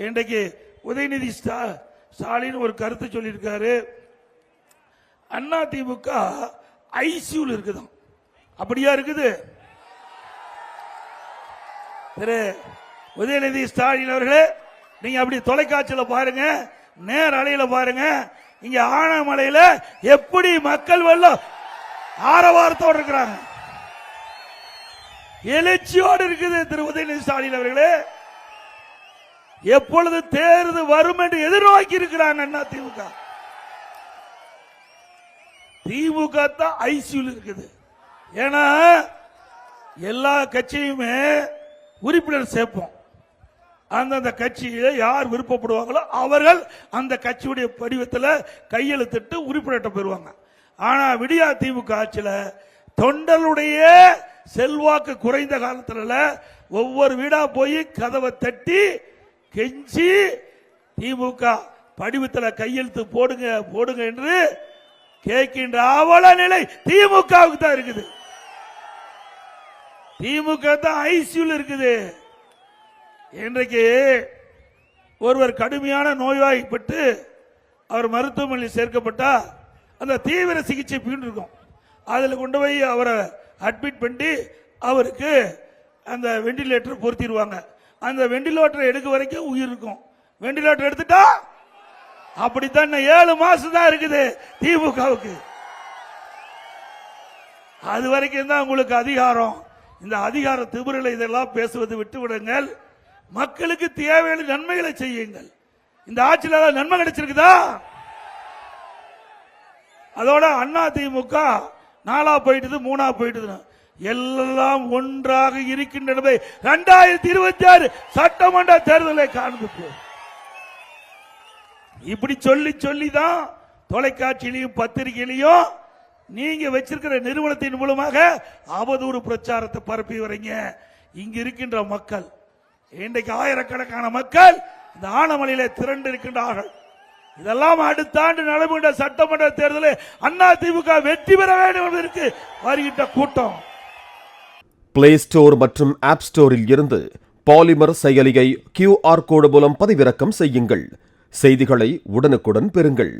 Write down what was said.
இன்றைக்கு உதயநிதி ஸ்டாலின் ஒரு கருத்து சொல்லியிருக்காரு. அண்ணா திமுக ஐசியூல இருக்குதான். அப்படியா இருக்குது? திரு உதயநிதி ஸ்டாலின் அவர்களே, நீங்க அப்படி தொலைக்காட்சியில பாருங்க, நேர அலையில பாருங்க. இங்க ஆனமலையில எப்படி மக்கள் வெள்ளம் ஆரவாரத்தோடு இருக்கிறாங்க, எழுச்சியோடு இருக்குது. திரு உதயநிதி ஸ்டாலின் அவர்களே, எப்பொழுது தேர்தல் வரும் என்று எதிர்நோக்கி இருக்கிறாங்க. அண்ணா திமுக திமுக தான் ஐசியூல இருக்குது. ஏன்னா எல்லா கட்சியுமே உறுப்பினர் சேர்ப்போம். அந்தந்த கட்சியில யார் விருப்பப்படுவாங்களோ அவர்கள் அந்த கட்சியுடைய படிவத்தில் கையெழுத்திட்டு உறுப்பினர்கிட்ட பெறுவாங்க. ஆனா விடியா திமுக ஆட்சியில தொண்டர்களுடைய செல்வாக்கு குறைந்த காலத்துல ஒவ்வொரு வீடா போய் கதவை தட்டி கெஞ்சி திமுக படிவத்தில் கையெழுத்து போடுங்க போடுங்க என்று கேட்கின்ற அவல நிலை திமுகவுக்கு தான் இருக்குது. திமுக தான் ஐசியூல இருக்குது. இன்றைக்கு ஒருவர் கடுமையான நோய்வாய்ப்பட்டு அவர் மருத்துவமனையில் சேர்க்கப்பட்டா அந்த தீவிர சிகிச்சை பிரிவு இருக்கும். அதில் கொண்டு போய் அவரை அட்மிட் பண்ணி அவருக்கு அந்த வெண்டிலேட்டர் பொருத்திடுவாங்க. அந்த வெண்டிலேட்டர் எடுக்க வரைக்கும் உயிர் இருக்கும். வெண்டிலேட்டர் எடுத்துட்டா அப்படித்தான் 7 மாசம் தான் இருக்குது திமுகவுக்கு. அது வரைக்கும் தான் உங்களுக்கு அதிகாரம். இந்த அதிகார திமிரில் இதெல்லாம் பேசுவது விட்டுவிடுங்கள். மக்களுக்கு தேவையான நன்மைகளை செய்யுங்கள். இந்த ஆட்சியில் நன்மை கிடைச்சிருக்குதா? அதோட அண்ணா திமுக 4 போயிட்டு 3 போயிட்டு எல்லாம் ஒன்றாக இருக்கின்றன. 2026 சட்டமன்ற தேர்தலை காண்பு. இப்படி சொல்லி சொல்லிதான் தொலைக்காட்சியிலையும் பத்திரிகையிலையும் நீங்க வச்சிருக்கிற நிறுவனத்தின் மூலமாக அவதூறு பிரச்சாரத்தை பரப்பி வரீங்க. இங்க இருக்கின்ற மக்கள் இன்றைக்கு ஆயிரக்கணக்கான மக்கள் இந்த ஆனமலையில திரண்டு இருக்கின்றார்கள். இதெல்லாம் அடுத்த ஆண்டு நடைபெற்ற சட்டமன்ற தேர்தலில் அண்ணா திமுக வெற்றி பெற வேண்டும் என்பதற்கு வருகின்ற கூட்டம். பிளே ஸ்டோர் மற்றும் ஆப் ஸ்டோரில் இருந்து பாலிமர் செயலியை QR கோடு மூலம் பதிவிறக்கம் செய்யுங்கள். செய்திகளை உடனுக்குடன் பெறுங்கள்.